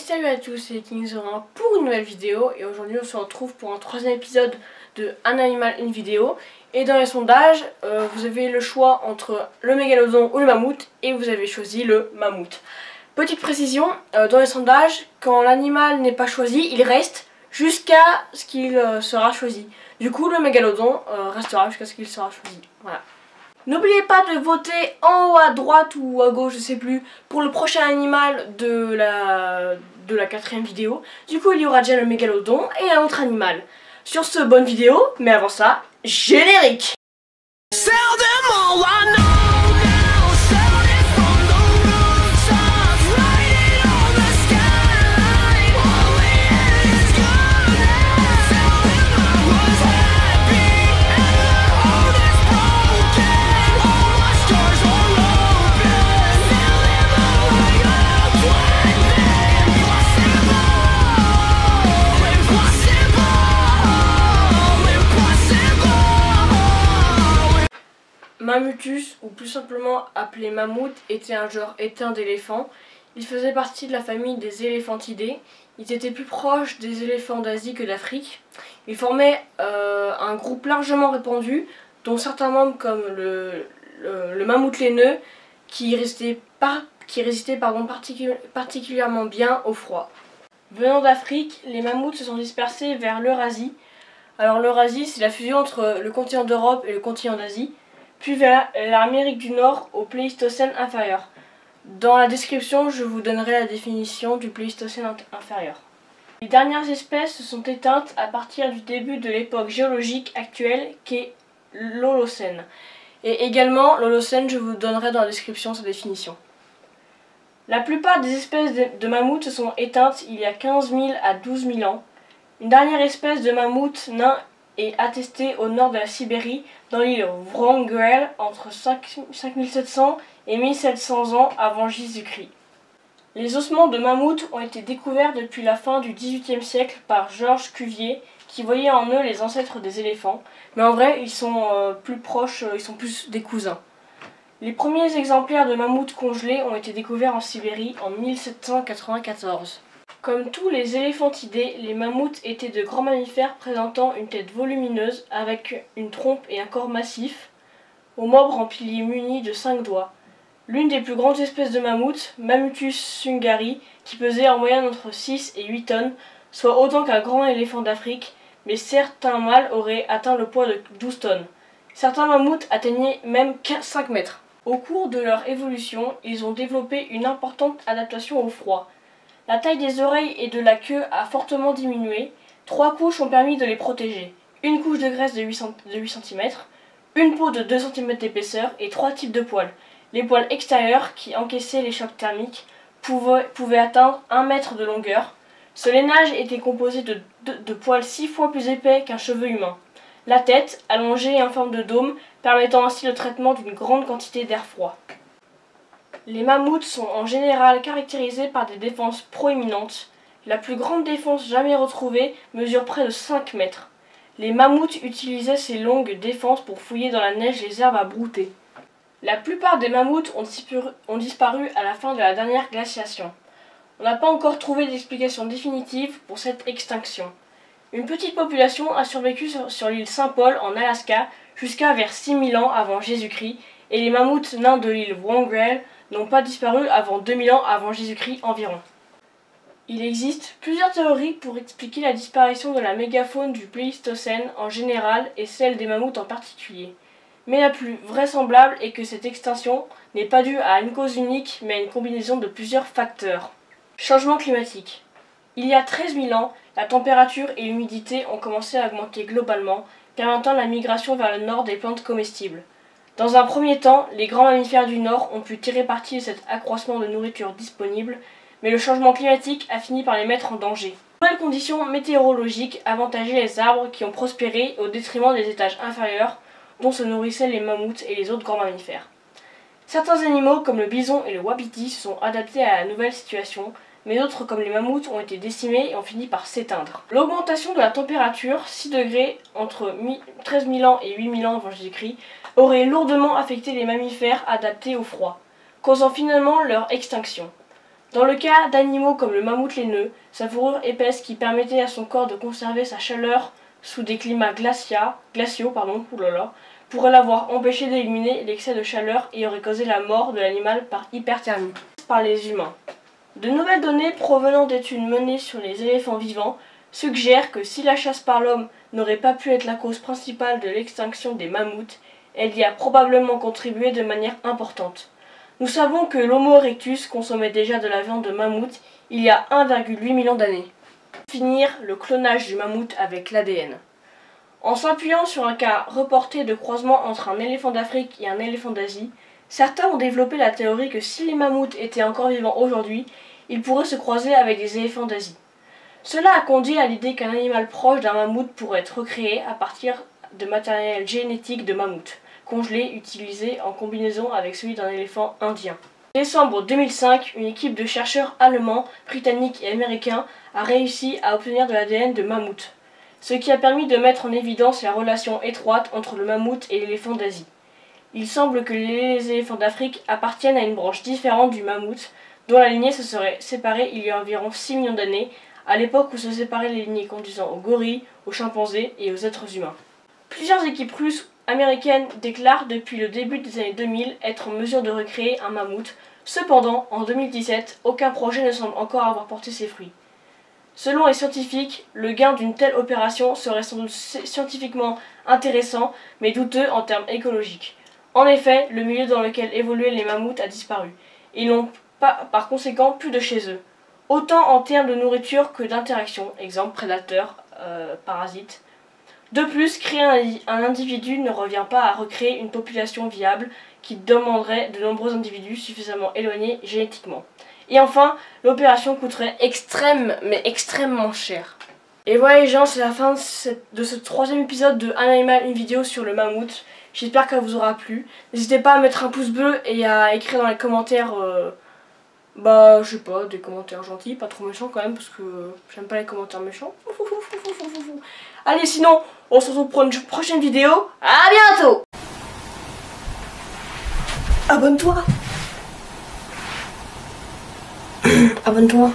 Salut à tous, c'est Kingzorin pour une nouvelle vidéo et aujourd'hui on se retrouve pour un troisième épisode de Un animal, une vidéo. Et dans les sondages, vous avez le choix entre le mégalodon ou le mammouth et vous avez choisi le mammouth. Petite précision, dans les sondages, quand l'animal n'est pas choisi, il reste jusqu'à ce qu'il sera choisi. Du coup le mégalodon restera jusqu'à ce qu'il sera choisi. Voilà. N'oubliez pas de voter en haut à droite ou à gauche, je sais plus, pour le prochain animal de la quatrième vidéo. Du coup, il y aura déjà le mégalodon et un autre animal. Sur ce, bonne vidéo, mais avant ça, générique! Mammuthus, ou plus simplement appelé mammouth, était un genre éteint d'éléphants. Il faisait partie de la famille des éléphantidés. Ils étaient plus proches des éléphants d'Asie que d'Afrique. Ils formaient un groupe largement répandu, dont certains membres comme le mammouth laineux, qui résistait particulièrement bien au froid. Venant d'Afrique, les mammouths se sont dispersés vers l'Eurasie. Alors l'Eurasie, c'est la fusion entre le continent d'Europe et le continent d'Asie, puis vers l'Amérique du Nord au Pléistocène inférieur. Dans la description, je vous donnerai la définition du Pléistocène inférieur. Les dernières espèces se sont éteintes à partir du début de l'époque géologique actuelle qu'est l'Holocène. Et également, l'Holocène, je vous donnerai dans la description sa définition. La plupart des espèces de mammouths se sont éteintes il y a 15 000 à 12 000 ans. Une dernière espèce de mammouth nain est attestée au nord de la Sibérie, dans l'île Wrangell, entre 5700 et 1700 ans avant Jésus-Christ. Les ossements de mammouth ont été découverts depuis la fin du XVIIIe siècle par Georges Cuvier, qui voyait en eux les ancêtres des éléphants, mais en vrai ils sont plus proches, ils sont plus des cousins. Les premiers exemplaires de mammouth congelés ont été découverts en Sibérie en 1794. Comme tous les éléphantidés, les mammouths étaient de grands mammifères présentant une tête volumineuse avec une trompe et un corps massif, aux membres en piliers munis de 5 doigts. L'une des plus grandes espèces de mammouths, Mammuthus sungari, qui pesait en moyenne entre 6 et 8 tonnes, soit autant qu'un grand éléphant d'Afrique, mais certains mâles auraient atteint le poids de 12 tonnes. Certains mammouths atteignaient même 5 mètres. Au cours de leur évolution, ils ont développé une importante adaptation au froid. La taille des oreilles et de la queue a fortement diminué. 3 couches ont permis de les protéger. Une couche de graisse de 8 cm, une peau de 2 cm d'épaisseur et 3 types de poils. Les poils extérieurs, qui encaissaient les chocs thermiques, pouvaient atteindre 1 mètre de longueur. Ce lainage était composé de poils 6 fois plus épais qu'un cheveu humain. La tête, allongée et en forme de dôme, permettant ainsi le traitement d'une grande quantité d'air froid. Les mammouths sont en général caractérisés par des défenses proéminentes. La plus grande défense jamais retrouvée mesure près de 5 mètres. Les mammouths utilisaient ces longues défenses pour fouiller dans la neige les herbes à brouter. La plupart des mammouths ont disparu à la fin de la dernière glaciation. On n'a pas encore trouvé d'explication définitive pour cette extinction. Une petite population a survécu sur l'île Saint-Paul en Alaska jusqu'à vers 6000 ans avant Jésus-Christ et les mammouths nains de l'île Wrangell n'ont pas disparu avant 2000 ans avant Jésus-Christ environ. Il existe plusieurs théories pour expliquer la disparition de la mégafaune du Pléistocène en général et celle des mammouths en particulier. Mais la plus vraisemblable est que cette extinction n'est pas due à une cause unique mais à une combinaison de plusieurs facteurs. Changement climatique. Il y a 13 000 ans, la température et l'humidité ont commencé à augmenter globalement, permettant la migration vers le nord des plantes comestibles. Dans un premier temps, les grands mammifères du Nord ont pu tirer parti de cet accroissement de nourriture disponible, mais le changement climatique a fini par les mettre en danger. De nouvelles conditions météorologiques avantageaient les arbres qui ont prospéré au détriment des étages inférieurs, dont se nourrissaient les mammouths et les autres grands mammifères. Certains animaux, comme le bison et le wapiti, se sont adaptés à la nouvelle situation, mais d'autres, comme les mammouths, ont été décimés et ont fini par s'éteindre. L'augmentation de la température, 6 degrés entre 13 000 ans et 8 000 ans avant Jésus-Christ, aurait lourdement affecté les mammifères adaptés au froid, causant finalement leur extinction. Dans le cas d'animaux comme le mammouth laineux, sa fourrure épaisse qui permettait à son corps de conserver sa chaleur sous des climats glaciaux, pourrait l'avoir empêché d'éliminer l'excès de chaleur et aurait causé la mort de l'animal par hyperthermie. Par les humains. De nouvelles données provenant d'études menées sur les éléphants vivants suggèrent que si la chasse par l'homme n'aurait pas pu être la cause principale de l'extinction des mammouths, elle y a probablement contribué de manière importante. Nous savons que l'Homo erectus consommait déjà de la viande de mammouth il y a 1,8 million d'années. Finir le clonage du mammouth avec l'ADN. En s'appuyant sur un cas reporté de croisement entre un éléphant d'Afrique et un éléphant d'Asie, certains ont développé la théorie que si les mammouths étaient encore vivants aujourd'hui, ils pourraient se croiser avec des éléphants d'Asie. Cela a conduit à l'idée qu'un animal proche d'un mammouth pourrait être recréé à partir de matériel génétique de mammouth, congelé utilisé en combinaison avec celui d'un éléphant indien. En décembre 2005, une équipe de chercheurs allemands, britanniques et américains a réussi à obtenir de l'ADN de mammouth, ce qui a permis de mettre en évidence la relation étroite entre le mammouth et l'éléphant d'Asie. Il semble que les éléphants d'Afrique appartiennent à une branche différente du mammouth, dont la lignée se serait séparée il y a environ 6 millions d'années, à l'époque où se séparaient les lignées conduisant aux gorilles, aux chimpanzés et aux êtres humains. Plusieurs équipes russes américaines déclarent depuis le début des années 2000 être en mesure de recréer un mammouth. Cependant, en 2017, aucun projet ne semble encore avoir porté ses fruits. Selon les scientifiques, le gain d'une telle opération serait sans doute scientifiquement intéressant, mais douteux en termes écologiques. En effet, le milieu dans lequel évoluaient les mammouths a disparu. Ils n'ont pas, par conséquent, plus de chez eux. Autant en termes de nourriture que d'interaction, exemple prédateur, parasite. De plus, créer un individu ne revient pas à recréer une population viable qui demanderait de nombreux individus suffisamment éloignés génétiquement. Et enfin, l'opération coûterait extrêmement cher. Et voilà les gens, c'est la fin de ce 3e épisode de Un animal, une vidéo sur le mammouth. J'espère qu'elle vous aura plu. N'hésitez pas à mettre un pouce bleu et à écrire dans les commentaires, je sais pas, des commentaires gentils, pas trop méchants quand même, parce que j'aime pas les commentaires méchants. Allez, sinon, on se retrouve pour une prochaine vidéo. À bientôt! Abonne-toi! Abonne-toi!